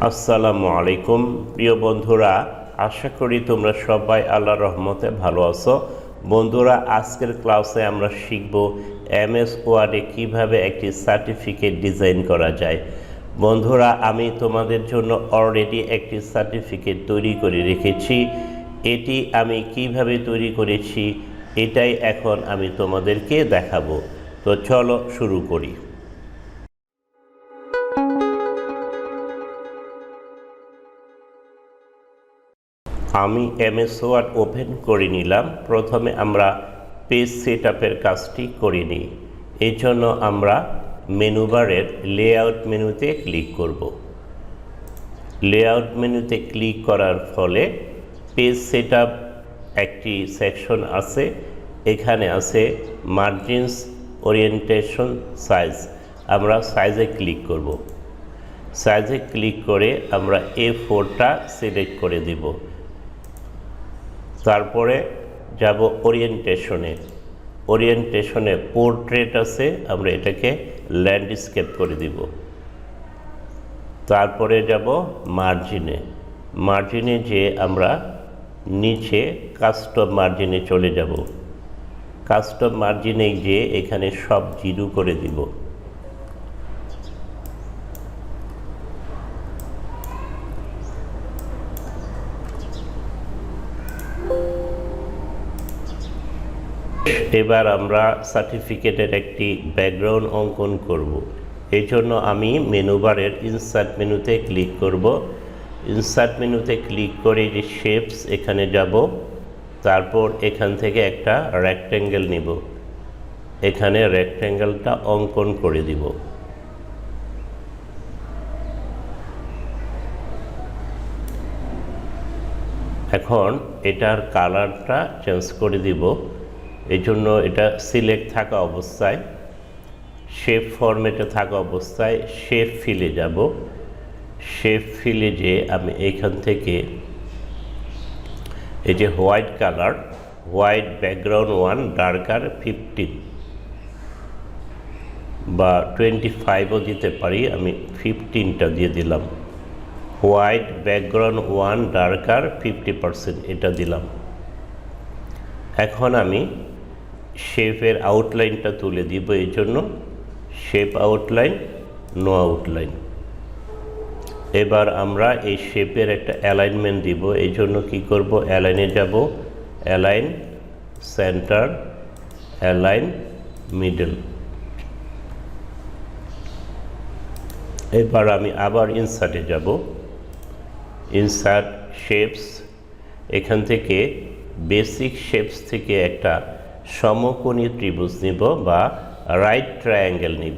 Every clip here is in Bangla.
আসসালামু আলাইকুম প্রিয় বন্ধুরা, আশা করি তোমরা সবাই আল্লাহর রহমতে ভালো আছো। বন্ধুরা, আজকের ক্লাসে আমরা শিখব এমএস ওয়ার্ডে কিভাবে একটি সার্টিফিকেট ডিজাইন করা যায়। বন্ধুরা, আমি তোমাদের জন্য অলরেডি একটি সার্টিফিকেট তৈরি করে রেখেছি। এটি আমি কিভাবে তৈরি করেছি এটাই এখন আমি তোমাদেরকে দেখাবো। তো চলো শুরু করি। আমি এমএস ওয়ার্ড ওপেন করে নিলাম। প্রথমে আমরা পেজ সেটআপের কাজটি করে নিই। এই জন্য আমরা মেনু বারের লেআউট মেনুতে ক্লিক করব। লেআউট মেনুতে ক্লিক করার ফলে পেজ সেটআপ একটি সেকশন আছে। এখানে আছে মার্জিনস, ওরিয়েন্টেশন, সাইজ। আমরা সাইজে ক্লিক করব। সাইজে ক্লিক করে আমরা A4টা সিলেক্ট করে দেব। তারপরে যাব ওরিয়েন্টেশনে পোর্ট্রেট আছে, আমরা এটাকে ল্যান্ডস্কেপ করে দিব। তারপরে যাব মার্জিনে যে আমরা নিচে কাস্টম মার্জিনে চলে যাব। কাস্টম মার্জিনে গিয়ে এখানে সব জিরো করে দিব। এবার আমরা সার্টিফিকেটের একটি ব্যাকগ্রাউন্ড অঙ্কন করব। এই জন্য আমি মেনু বারের ইনসার্ট মেনুতে ক্লিক করব। ইনসার্ট মেনুতে ক্লিক করে যে শেপস এখানে যাব। তারপর এখান থেকে একটা রেক্ট্যাঙ্গেল নিব। এখানে রেক্ট্যাঙ্গেলটা অঙ্কন করে দিব। এখন এটার কালারটা চেঞ্জ করে দিব। এই জন্য এটা সিলেক্ট থাকা অবস্থায়, শেপ ফরম্যাটে থাকা অবস্থায় শেপ ফিলে যাব। শেপ ফিলে যে আমি এইখান থেকে এই যে white colour, white background 1 darker 15 বা 25ও দিতে পারি, আমি 15টা দিয়ে দিলাম। হোয়াইট ব্যাকগ্রাউন্ড 1 ডার্কার 50% এটা দিলাম। এখন আমি শেপের আউটলাইনটা তুলে দিব। এই জন্য শেপ আউটলাইন, নো আউটলাইন। এবার আমরা এই শেপের একটা অ্যালাইনমেন্ট দিব। এই জন্য কি করব, অ্যালাইনে যাব, অ্যালাইন সেন্টার, অ্যালাইন মিডল। এবার আমি আবার ইনসার্টে যাব, ইনসার্ট শেপস। এখান থেকে বেসিক শেপস থেকে একটা সমকোণী ত্রিভুজ নিব বা রাইট ট্রায়াঙ্গেল নিব।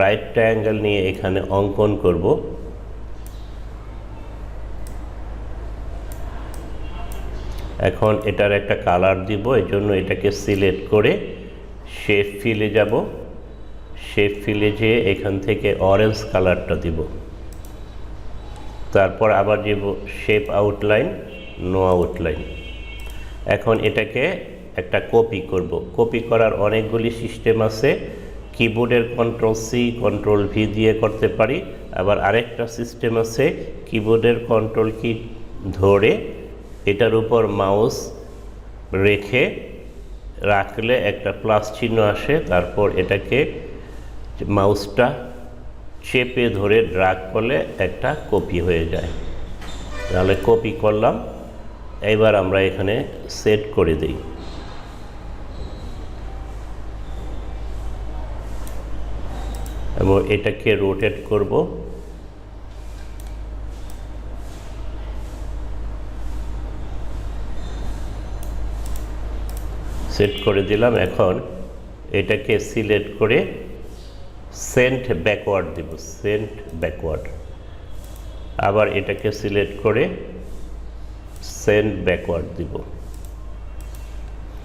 রাইট ট্রায়াঙ্গেল নিয়ে এখানে অঙ্কন করব। এখন এটার একটা কালার দিব। এই জন্য এটাকে সিলেক্ট করে শেপ ফিলে যাব। শেপ ফিলে যেয়ে এখান থেকে অরেঞ্জ কালারটা দিব। তারপর আবার যাব শেপ আউটলাইন, নো আউটলাইন। এখন এটাকে একটা কপি করব। কপি করার অনেকগুলি সিস্টেম আছে। কিবোর্ডের Ctrl+C Ctrl+V দিয়ে করতে পারি। আবার আরেকটা সিস্টেম আছে, কিবোর্ডের কন্ট্রোল কি ধরে এটার উপর মাউস রেখে রাখলে একটা প্লাস চিহ্ন আসে। তারপর এটাকে মাউসটা চেপে ধরে ড্র্যাগ করলে একটা কপি হয়ে যায়। তাহলে কপি করলাম। এবার আমরা এখানে সেট করে দিই। এবং এটাকে রোটেট করব। সেট করে দিলাম। এখন এটাকে সিলেক্ট করে সেন্ট ব্যাকওয়ার্ড দিব, সেন্ট ব্যাকওয়ার্ড। আবার এটাকে সিলেক্ট করে সেন্ট ব্যাকওয়ার্ড দিব।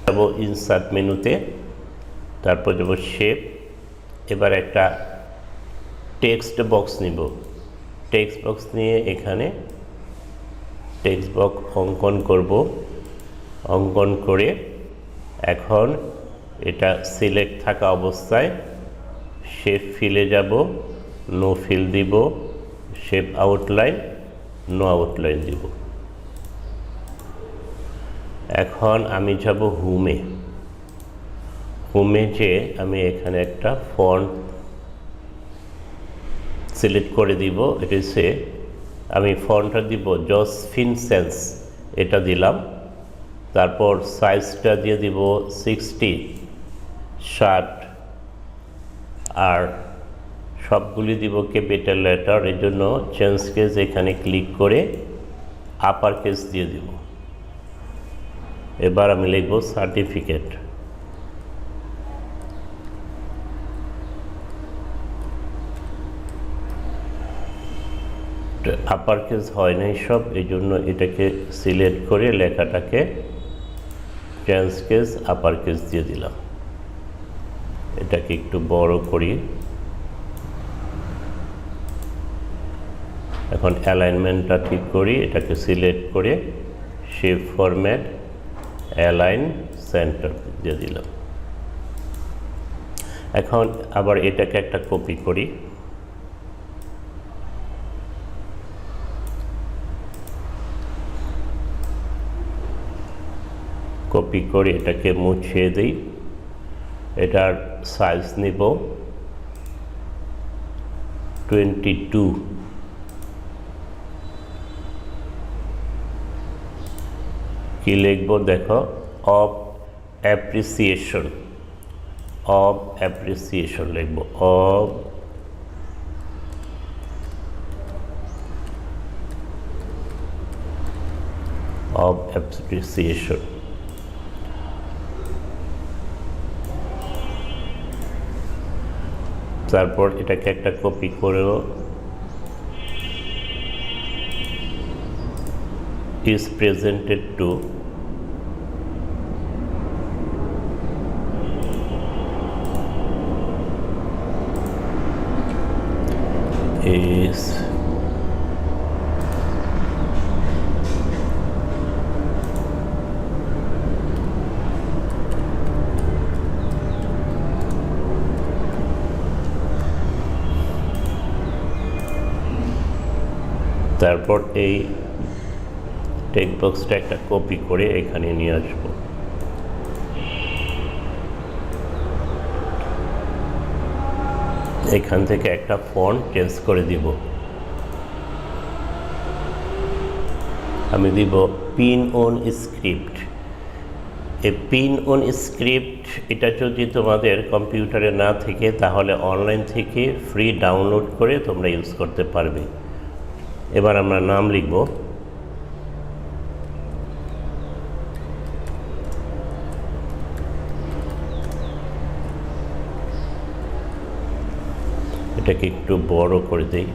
যাব ইনসার্ট মেনুতে, তারপর যাব শেপ। এবার একটা টেক্সট বক্স নিব। টেক্সট বক্স নিয়ে এখানে টেক্সট বক্স অঙ্কন করব। অঙ্কন করে এখন এটা সিলেক্ট থাকা অবস্থায় শেপ ফিলে যাব, নো ফিল দিব, শেপ আউটলাইন, নো আউটলাইন দিব। এখন আমি যাব হোমে। হোমে যে আমি এখানে একটা ফন্ট সিলেক্ট করে দিব। এটা হচ্ছে আমি ফন্টটা দিব যোরফ্যান্সি, এটা দিলাম। তারপর সাইজটা দিয়ে দিব 60 আর সবগুলি দিব ক্যাপিটাল লেটার। এর জন্য চেঞ্জ কেস এখানে ক্লিক করে আপার কেস দিয়ে দিব। এবার আমি লিখব সার্টিফিকেট। আপার কেস হয় নাই সব, এই জন্য এটাকে সিলেক্ট করে লেখাটাকে চেঞ্জ কেস আপার কেস দিয়ে দিলাম। এটাকে একটু বড় করি। এখন অ্যালাইনমেন্টটা ঠিক করি। এটাকে সিলেক্ট করে শেপ ফরম্যাট অ্যালাইন সেন্টার দিয়ে দিলাম। এখন আবার এটাকে একটা কপি করি। কপি করে এটাকে মুছিয়ে দিই। এটার সাইজ নিব 22। কি লিখব দেখো, অফ অ্যাপ্রিসিয়েশন। অফ অ্যাপ্রিসিয়েশন লিখব, অফ অ্যাপ্রিসিয়েশন। তারপর এটাকে একটা কপি করেও is presented to is তারপর এই টেক্সট বক্সটা একটা কপি করে এখানে নিয়ে আসবো। এখান থেকে একটা ফন্ট চেঞ্জ করে দিব। আমি দিব পিন অন স্ক্রিপ্ট। এই পিন অন স্ক্রিপ্ট এটা যদি তোমাদের কম্পিউটারে না থেকে তাহলে অনলাইন থেকে ফ্রি ডাউনলোড করে তোমরা ইউজ করতে পারবে। এবার আমরা নাম লিখব। এটাকে একটু বড় করে দেই।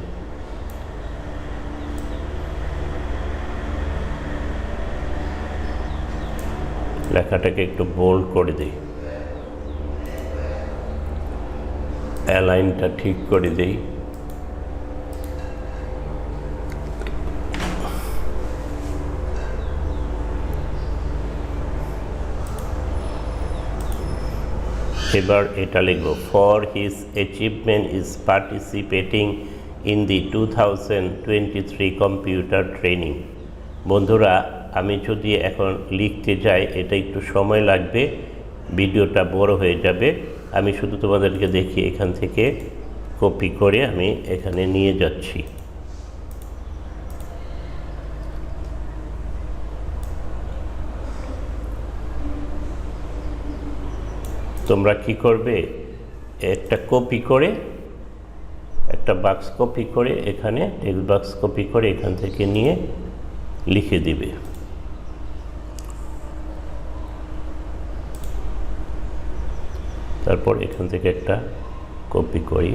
লেখাটাকে একটু বোল্ড করে দিই। অ্যালাইনটা ঠিক করে দিই। এবার এটা লিখব, for his achievement is participating in the 2023 computer training. বন্ধুরা, আমি যদি এখন লিখতে যাই এটা একটু সময় লাগবে, ভিডিওটা বড় হয়ে যাবে। আমি শুধু তোমাদেরকে দেখি এখান থেকে কপি করে আমি এখানে নিয়ে যাচ্ছি। তোমরা কি করবে, একটা কপি করে একটা বাক্স কপি করে এখানে টেক্সট বাক্স কপি করে এখান থেকে নিয়ে লিখে দিবে। তারপর এখান থেকে একটা কপি করি।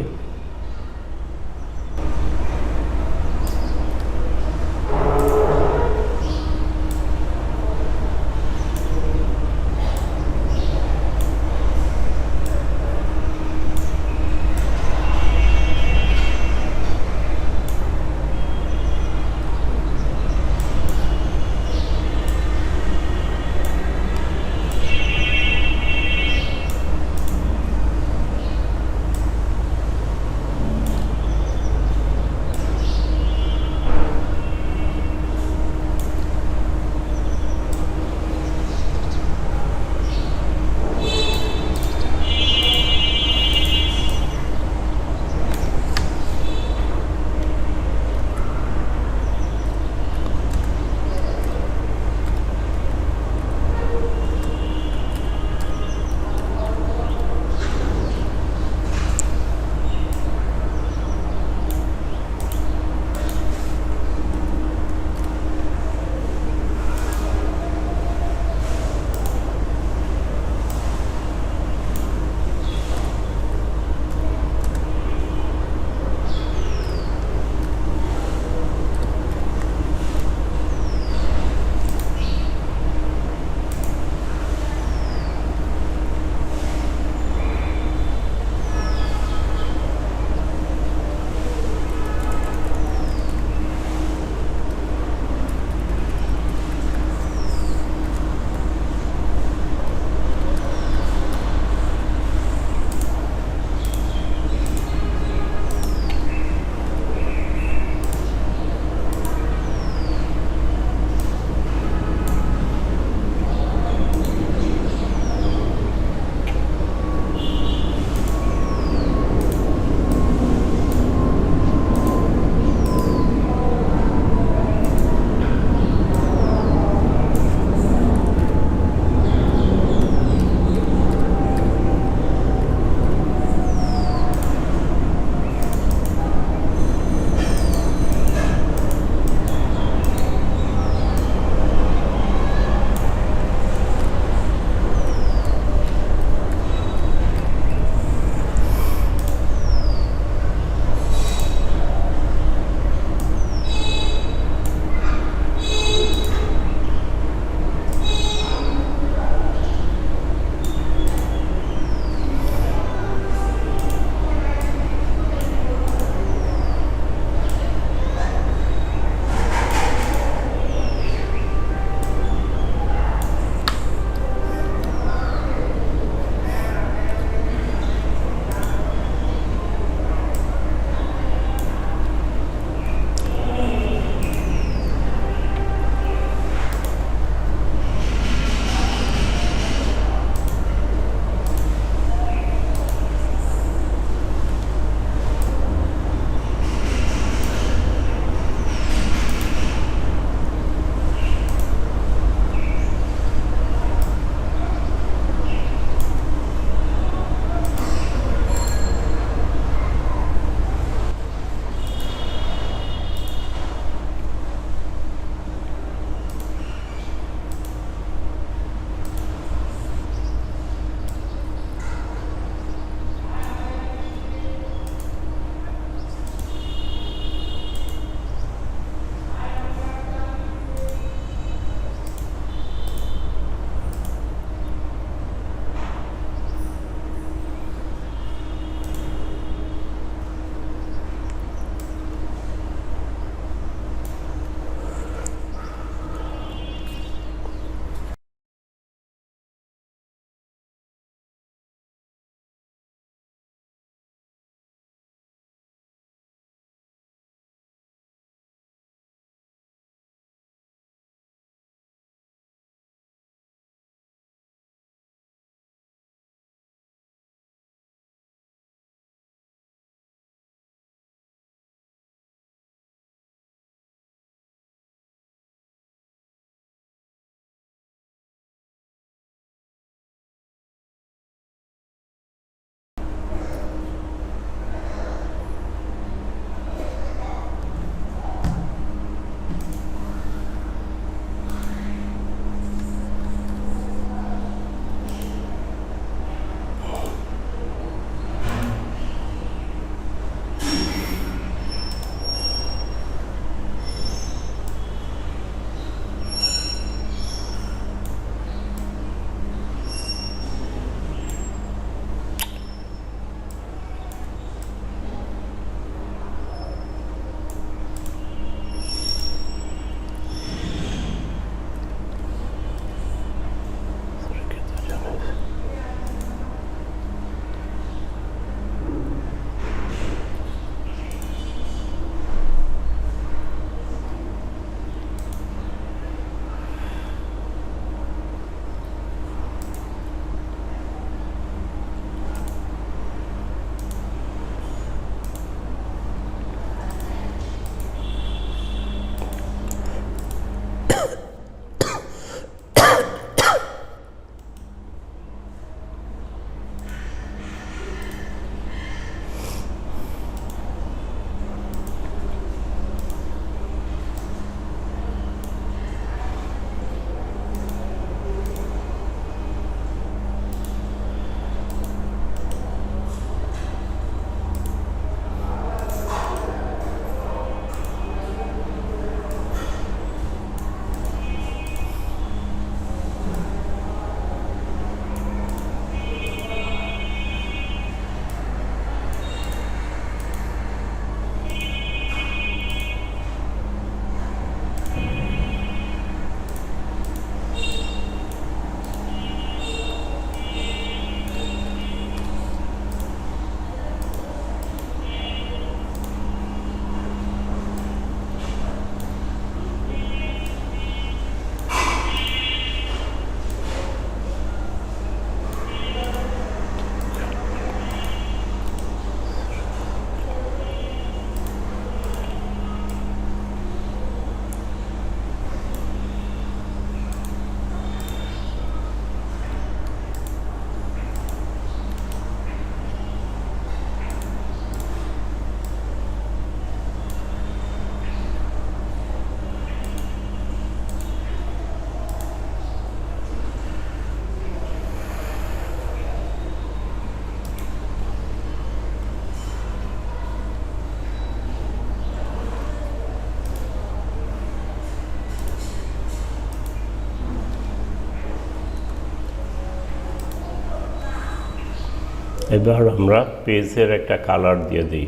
এবার আমরা পেজের একটা কালার দিয়ে দিই,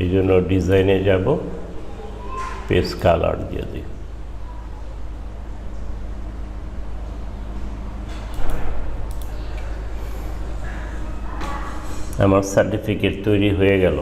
এই জন্য ডিজাইনে যাব, পেজ কালার দিয়ে দিই। আমার সার্টিফিকেট তৈরি হয়ে গেল।